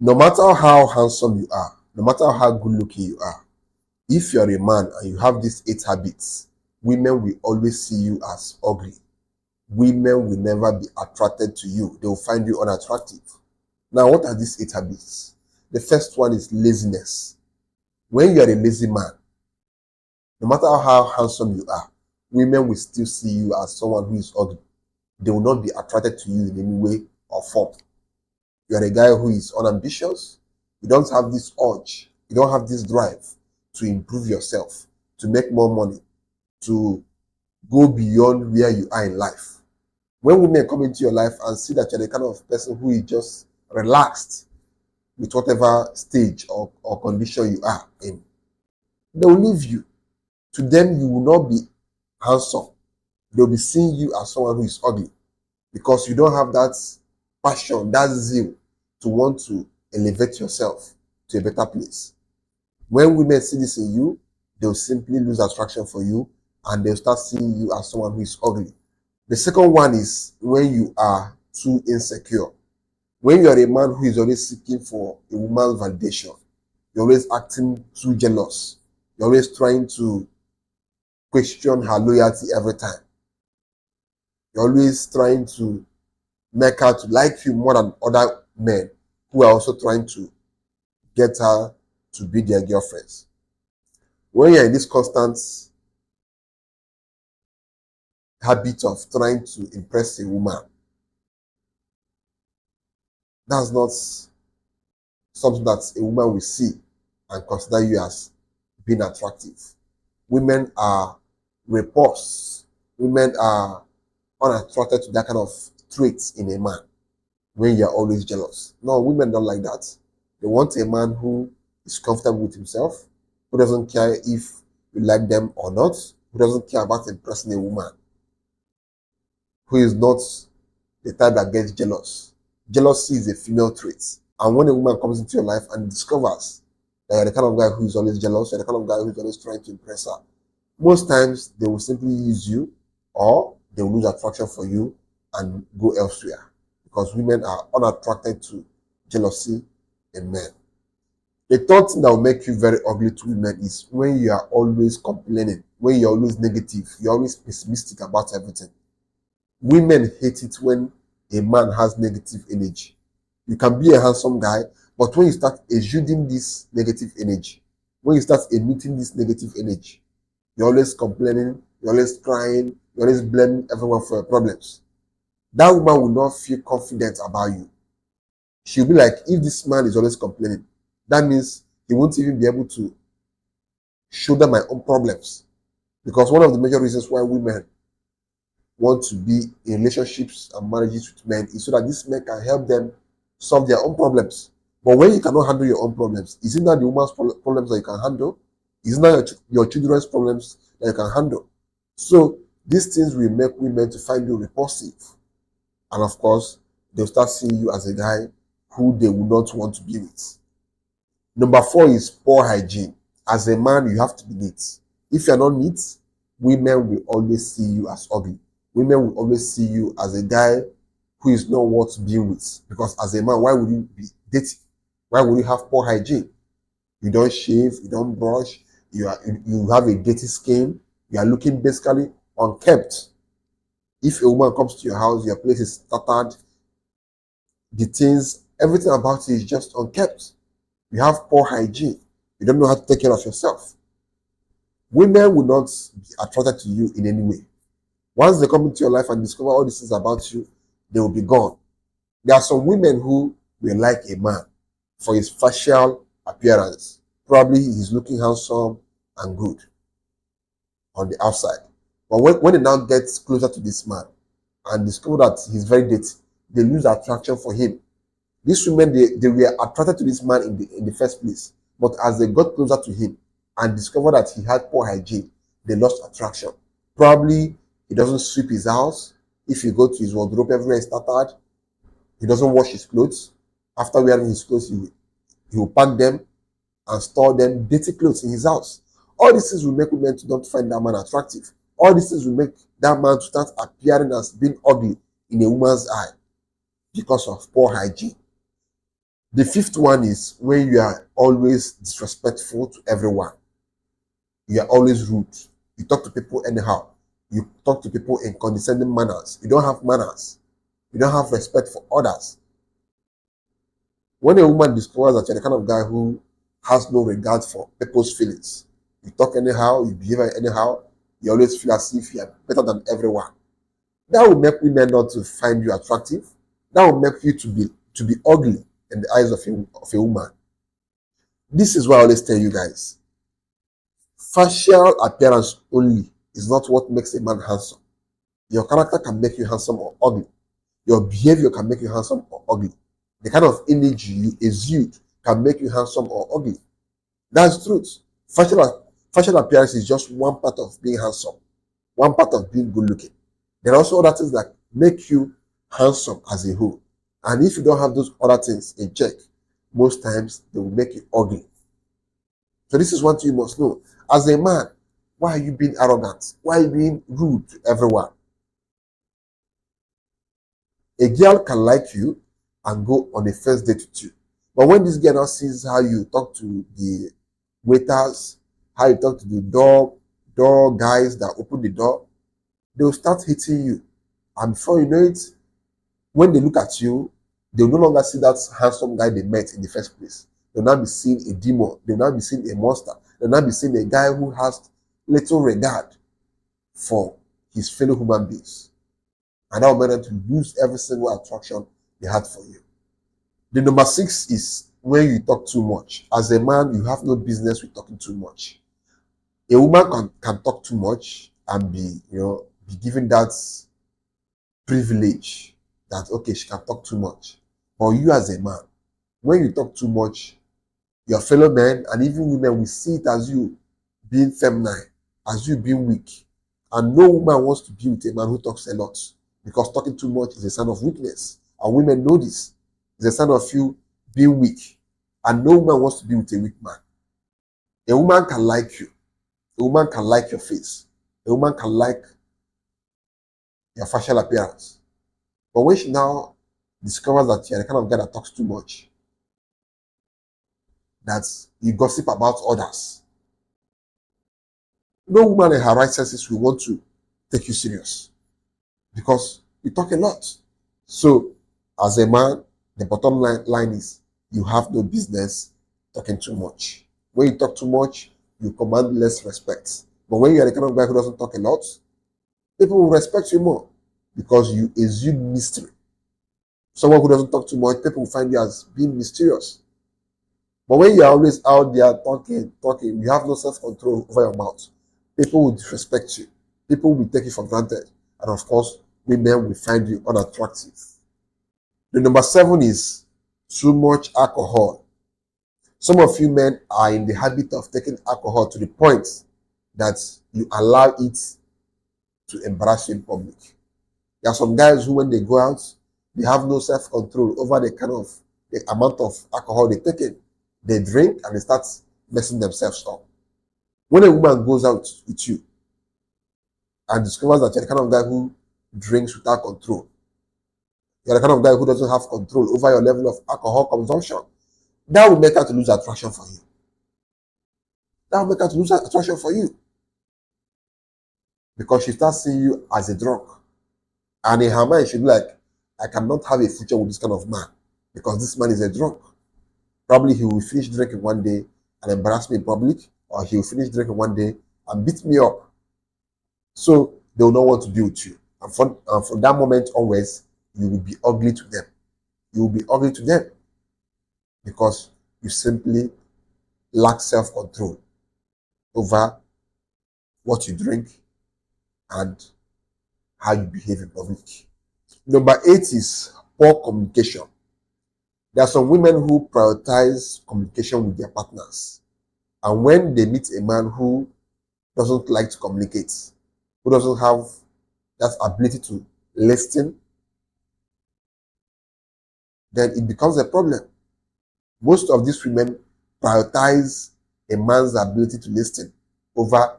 No matter how handsome you are, no matter how good looking you are, if you're a man and you have these 8 habits, women will always see you as ugly. Women will never be attracted to you. They will find you unattractive. Now, what are these 8 habits? The first one is laziness. When you are a lazy man, no matter how handsome you are, women will still see you as someone who is ugly. They will not be attracted to you in any way or form. You are a guy who is unambitious. You don't have this urge. You don't have this drive to improve yourself, to make more money, to go beyond where you are in life. When women come into your life and see that you're the kind of person who is just relaxed with whatever stage or condition you are in, they'll leave you. To them, you will not be handsome. They'll be seeing you as someone who is ugly because you don't have that passion, that zeal to want to elevate yourself to a better place. When women see this in you, they'll simply lose attraction for you and they'll start seeing you as someone who is ugly. The second one is when you are too insecure. When you are a man who is always seeking for a woman's validation, you're always acting too jealous. You're always trying to question her loyalty every time. You're always trying to make her to like you more than other men who are also trying to get her to be their girlfriends. When you're in this constant habit of trying to impress a woman, that's not something that a woman will see and consider you as being attractive. Women are repulsed. Women are unattracted to that kind of traits in a man when you're always jealous. No, women don't like that. They want a man who is comfortable with himself, who doesn't care if you like them or not, who doesn't care about impressing a woman, who is not the type that gets jealous. Jealousy is a female trait. And when a woman comes into your life and discovers that you're the kind of guy who is always jealous, you're the kind of guy who is always trying to impress her, most times they will simply use you or they will lose attraction for you and go elsewhere because women are unattracted to jealousy in men. The third thing that will make you very ugly to women is when you are always complaining, when you're always negative, you're always pessimistic about everything. Women hate it when a man has negative energy. You can be a handsome guy, but when you start exuding this negative energy, when you start emitting this negative energy, you're always complaining, you're always crying, you're always blaming everyone for your problems. That woman will not feel confident about you. She'll be like, if this man is always complaining, that means he won't even be able to shoulder my own problems. Because one of the major reasons why women want to be in relationships and marriages with men is so that these men can help them solve their own problems. But when you cannot handle your own problems, isn't that the woman's problems that you can handle? Isn't that your children's problems that you can handle? So these things will make women to find you repulsive. And of course, they'll start seeing you as a guy who they will not want to be with. Number 4 is poor hygiene. As a man, you have to be neat. If you're not neat, women will always see you as ugly. Women will always see you as a guy who is not worth being with. Because as a man, why would you be dating? Why would you have poor hygiene? You don't shave, you don't brush, you have a dirty skin, you are looking basically unkempt. If a woman comes to your house, your place is tattered, the things, everything about you is just unkempt. You have poor hygiene. You don't know how to take care of yourself. Women will not be attracted to you in any way. Once they come into your life and discover all these things about you, they will be gone. There are some women who will like a man for his facial appearance. Probably he's looking handsome and good on the outside. But when they now get closer to this man and discover that he's very dirty, they lose attraction for him. These women, they were attracted to this man in the first place. But as they got closer to him and discovered that he had poor hygiene, they lost attraction. Probably he doesn't sweep his house. If you go to his wardrobe, everywhere is tattered. He doesn't wash his clothes. After wearing his clothes, he will pack them and store them dirty clothes in his house. All these things will make women to not find that man attractive. All these things will make that man to start appearing as being ugly in a woman's eye because of poor hygiene. The fifth one is when you are always disrespectful to everyone. You are always rude. You talk to people anyhow. You talk to people in condescending manners. You don't have manners. You don't have respect for others. When a woman discovers that you're the kind of guy who has no regard for people's feelings, you talk anyhow, you behave anyhow, you always feel as if you are better than everyone. That will make women not to find you attractive. That will make you to be ugly in the eyes of a woman. This is why I always tell you guys, facial appearance only is not what makes a man handsome. Your character can make you handsome or ugly. Your behavior can make you handsome or ugly. The kind of image you exude can make you handsome or ugly. That's the truth. Facial appearance is just one part of being handsome, one part of being good looking. There are also other things that make you handsome as a whole. And if you don't have those other things in check, most times they will make you ugly. So this is one thing you must know. As a man, why are you being arrogant? Why are you being rude to everyone? A girl can like you and go on a first date with you. But when this girl now sees how you talk to the waiters, how you talk to the door guys that open the door, they'll start hating you. And before you know it, when they look at you, they'll no longer see that handsome guy they met in the first place. They'll now be seeing a demon. They'll now be seeing a monster. They'll now be seeing a guy who has little regard for his fellow human beings. And that will make them to lose every single attraction they had for you. The number 6 is when you talk too much. As a man, you have no business with talking too much. A woman can talk too much and be given that privilege that, okay, she can talk too much. But you as a man, when you talk too much, your fellow men and even women will see it as you being feminine, as you being weak. And no woman wants to be with a man who talks a lot, because talking too much is a sign of weakness. And women know this. It's a sign of you being weak. And no woman wants to be with a weak man. A woman can like you. A woman can like your face. A woman can like your facial appearance. But when she now discovers that you're the kind of guy that talks too much, that you gossip about others, no woman in her right senses will want to take you serious because you talk a lot. So, as a man, the bottom line is you have no business talking too much. When you talk too much, you command less respect. But when you are the kind of guy who doesn't talk a lot, people will respect you more because you exude mystery. Someone who doesn't talk too much, people will find you as being mysterious. But when you're always out there talking, you have no self-control over your mouth, people will disrespect you. People will take you for granted. And of course, women will find you unattractive. The number 7 is too much alcohol. Some of you men are in the habit of taking alcohol to the point that you allow it to embarrass you in public. There are some guys who, when they go out, they have no self-control over the amount of alcohol they take in. They drink and they start messing themselves up. When a woman goes out with you and discovers that you're the kind of guy who drinks without control, you're the kind of guy who doesn't have control over your level of alcohol consumption, that will make her to lose attraction for you. That will make her to lose attraction for you. Because she starts seeing you as a drunk. And in her mind, she'll be like, I cannot have a future with this kind of man because this man is a drunk. Probably he will finish drinking one day and embarrass me in public, or he will finish drinking one day and beat me up. So they will not want to be with you. And from that moment onwards, you will be ugly to them. You will be ugly to them because you simply lack self-control over what you drink and how you behave in public. Number 8 is poor communication. There are some women who prioritize communication with their partners. And when they meet a man who doesn't like to communicate, who doesn't have that ability to listen, then it becomes a problem. Most of these women prioritize a man's ability to listen over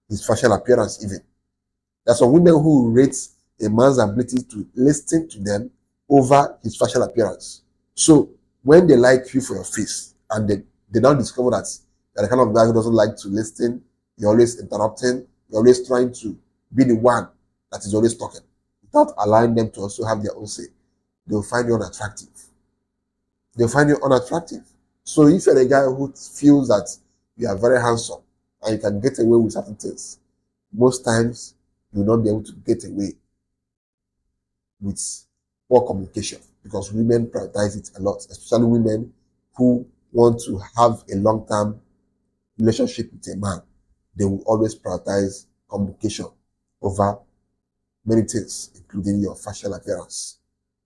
his facial appearance even. There are some women who rate a man's ability to listen to them over his facial appearance. So When they like you for your face and they now discover that you're the kind of guy who doesn't like to listen, you're always interrupting, you're always trying to be the one that is always talking without allowing them to also have their own say, they'll find you unattractive. They'll find you unattractive. So if you're a guy who feels that you are very handsome and you can get away with certain things, most times you'll not be able to get away with poor communication because women prioritize it a lot, especially women who want to have a long-term relationship with a man. They will always prioritize communication over many things, including your facial appearance.